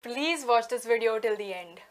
Please watch this video till the end.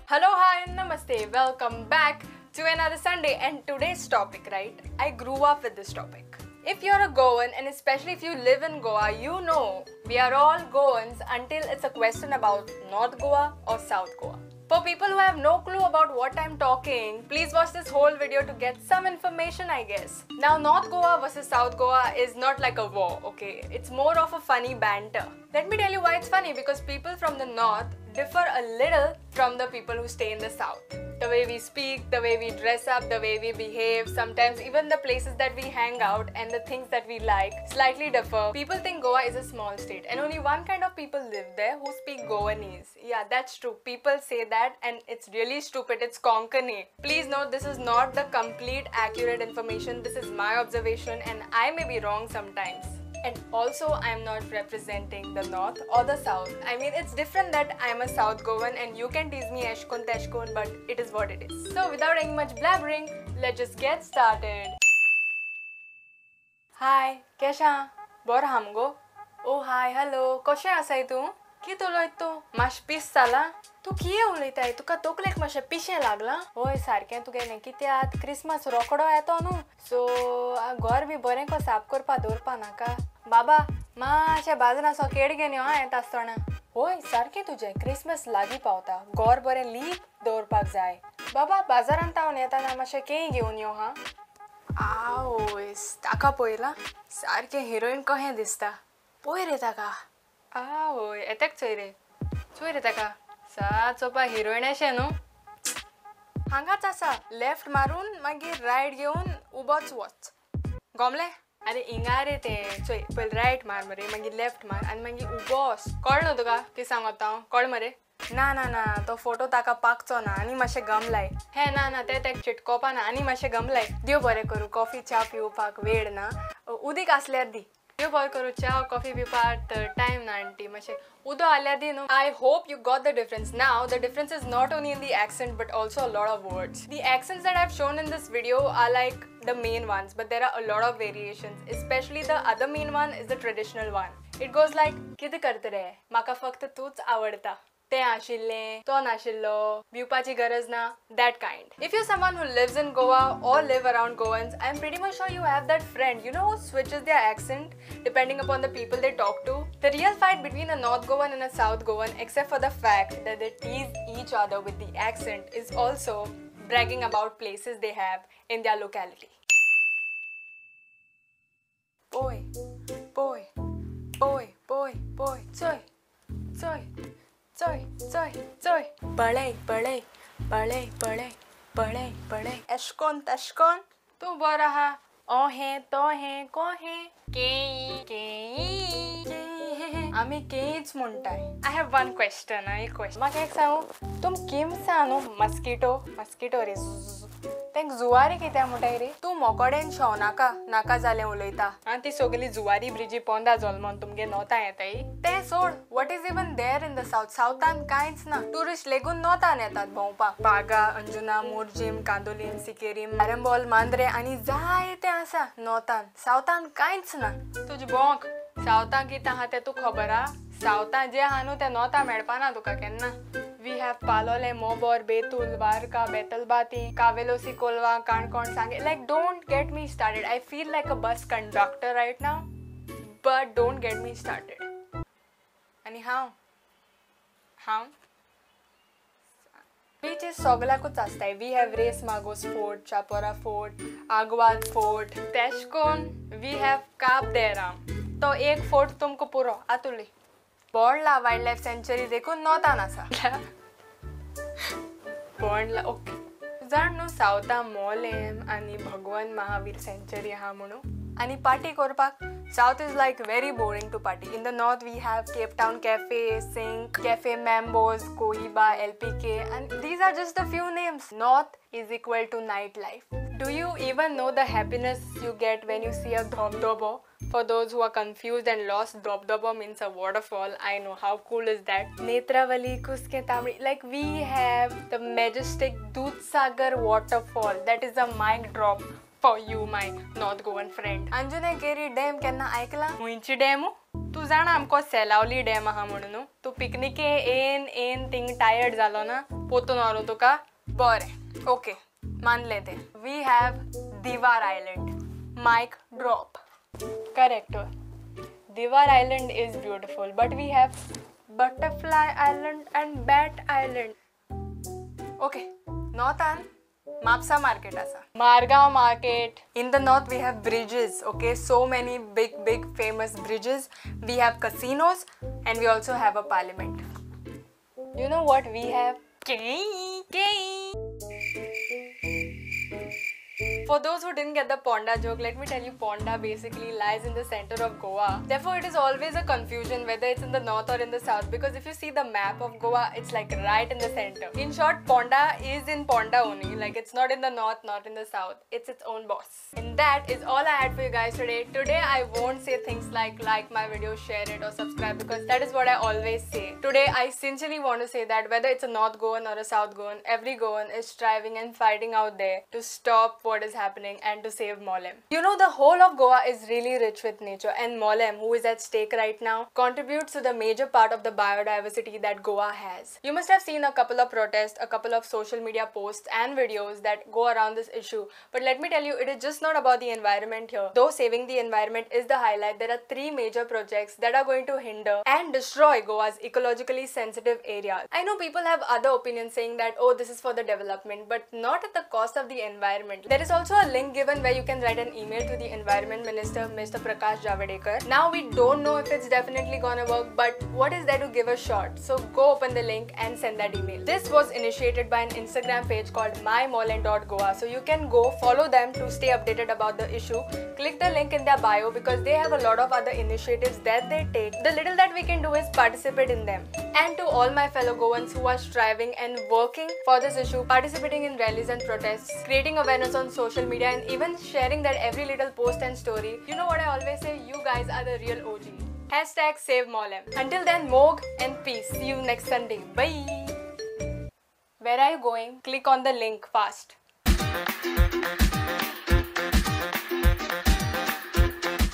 Hello, hi, namaste. Welcome back to another Sunday and today's topic, right? I grew up with this topic. If you're a Goan and especially if you live in Goa, you know we are all Goans until it's a question about North Goa or South Goa. For people who have no clue about what I'm talking, please watch this whole video to get some information, I guess. Now, North Goa versus South Goa is not like a war, okay? It's more of a funny banter. Let me tell you why it's funny, because people from the North differ a little from the people who stay in the South. The way we speak, the way we dress up, the way we behave, sometimes even the places that we hang out and the things that we like slightly differ. People think Goa is a small state and only one kind of people live there who speak Goanese. Yeah, that's true. People say that and it's really stupid. It's Konkani. Please note, this is not the complete accurate information. This is my observation and I may be wrong sometimes. And also, I'm not representing the North or the South. I mean, it's different that I'm a South Goan and you can tease me Eshkun Teshkun, but it is what it is. So without any much blabbering, let's just get started. Hi, Kesha. Bor hamgo? Oh hi, hello. Koshe asay tu? Ki tuloy tu? Mash pis sala? तू किये उलयताय तुका तोकलेक मातशें पिशें लागलां होय सारकें तुगेलें कित्याक क्रिसमस रोकडो येतो न्हू सो घर बी बरें को साफ करपा दवरपा नाका बाबा मातशें बाजराचो केड घेवन यो येता आसतना होय सारकें तुजें क्रिसमस लागीं पावता घर बरें लीप दवरपाक जाय बाबा बाजारांत हांव येताना मातशें केळीं घेवन यो हा आवय ताका पळयलां सारकें हिरोईन कहें दिसता पळय रे ताका आवय येतेक चोय रे ताका सा चोपा हिरोईन अशें न्हू हांगाच आसा लेफ्ट मारून मागीर रायट घेवन उबोच वच गोमलें अरे हिंगा रे तें चोय पयलीं रायट मार मरे मागीर लेफ्ट मार आनी मागीर उबो वच कळ न्हू तुका कितें सांगता हांव कळ मरे ना ना ना तो फोटो ताका पाकचो ना आनी मातशें गम लाय हे ना ना तें तेका चिटकोवपा ना आनी मातशें गम लाय देव बरें करूं कॉफी च्या पिवपाक वेळ ना उदीक आसल्यार दी देव बरें करूं च्या कॉफी पिवपाक टायम ना आंटी मातशें उदो आल्यार दी न्हू I hope you got the difference. Now the difference is not only in the accent but also a lot of words. The accents that I've shown in this video are like the main ones, but there are a lot of variations. Especially the other main one is the traditional one. It goes like कितें करता रे म्हाका फक्त तूच आवडता तें आशिल्लें तो नाशिल्लो भिवपाची गरज ना that kind. If you're someone who lives in Goa or live around Goans, I'm pretty much sure you have that friend, you know, who switches their accent depending upon the people they talk to. The real fight between a North Goan and a South Goan, except for the fact that they tease each other with the accent, is also bragging about places they have in their locality. Boy, boy, boy, boy, boy, soy, soy. Soy. Bale. Eshkon teshkon. Tu baraha. Ohe, tohe, kohe. Kei. आमी केच म्हणटाय I have one question. म्हाका एक सांगू तुम किमसा न्हू mosquito रे तेंक जुवारी कित्या म्हणटाय रे तूं मोकोडेन शोव नाका जालें उलयता आनी ती सगळी जुवारी ब्रिजी पोंदा जल्मोन तुमगे नोता येताय तें सोड what is even there in the सावथान कांयच ना टुरिस्ट लेगून नोतान येतात भोंवपाक बागा अंजुना मोर्जीम कांदोलीम सिकेरीम आरंबोल मांद्रे आनी जायतें आसा नॉर्थान सावथान कांयच ना तुजी बोंक सावथान कितें आहा तें तूं खबर हा सावथान जें आहा न्हू तें नॉर्थान मेळपाना तुका केन्ना We have Palole, Mobor, Betul, Varka, Betalbati, Kavelosi, Kolva, Kankon, Sange. Like, don't get me started. I feel like a bus conductor right now. But don't get me started. Anyhow. How? Beaches soglakuch astai. We have Race Magos Fort, Chapora Fort, Agwad Fort, Teshkon. We have Kap Deram. तो एक fort तुमको पुरो आतुली Bondla wild life sanctuary देखून नॉर्थान आसा Bondla okay जाण न्हू सावथा मोलेम आनी भगवान महावीर सेंचुरी आहा म्हणून आनी पार्टी करपाक South is like very boring to party. In the north we have Cape Town Cafe, Sink, Cafe Mambos, Cohiba, LPK, and these are just a few names. North is equal to nightlife. Do you even know the happiness you get when you see a dhobdobo? For those who are confused and lost, dhobdobo means a waterfall. I know, how cool is that? Netravali, Kuske Tamri. Like, we have the majestic Dudhsagar waterfall. That is a mic drop. for you, my North Goan friend. Anjunem Keri dam केन्ना ऐकला? हुंयची dam? तू जाणा आमको सेलावली dam आहा म्हणून. तू पिकनिके येन thing tired जालो ना, पोतून व्हरो तुका. बरें, ओके, मानले ते. We have Diwar Island. Mic drop. Correct. Diwar Island is beautiful, but we have Butterfly Island and Bat Island. Okay, Northan, Mapsa market asa. Margaon market. In the north we have bridges, okay? So many big famous bridges. We have casinos and we also have a parliament. You know what we have? For those who didn't get the Ponda joke, let me tell you, Ponda basically lies in the center of Goa. Therefore, it is always a confusion whether it's in the north or in the south, because if you see the map of Goa, it's like right in the center. In short, Ponda is in Ponda only. Like, it's not in the north, not in the south. It's its own boss. And that is all I had for you guys today. Today, I won't say things like my video, share it or subscribe, because that is what I always say. Today, I sincerely want to say that whether it's a North Goan or a South Goan, every Goan is striving and fighting out there to stop what is happening and to save Mollem. You know, the whole of Goa is really rich with nature, and Mollem, who is at stake right now, contributes to the major part of the biodiversity that Goa has. You must have seen a couple of protests, a couple of social media posts and videos that go around this issue, but let me tell you, it is just not about the environment here. Though saving the environment is the highlight, there are 3 major projects that are going to hinder and destroy Goa's ecologically sensitive areas. I know people have other opinions saying that, oh, this is for the development, but not at the cost of the environment. There is also a link given where you can write an email to the Environment Minister, Mr. Prakash Javadekar. Now we don't know if it's definitely gonna work, but what is there to give a shot? So go open the link and send that email. This was initiated by an Instagram page called mymollem.goa, so you can go follow them to stay updated about the issue. Click the link in their bio because they have a lot of other initiatives that they take. The little that we can do is participate in them. And to all my fellow Goans who are striving and working for this issue, participating in rallies and protests, creating awareness on social media, and even sharing that every little post and story, you know what I always say, you guys are the real OG. Hashtag save Mollem. Until then, Mog and peace. See you next Sunday. Bye. Where are you going? Click on the link fast.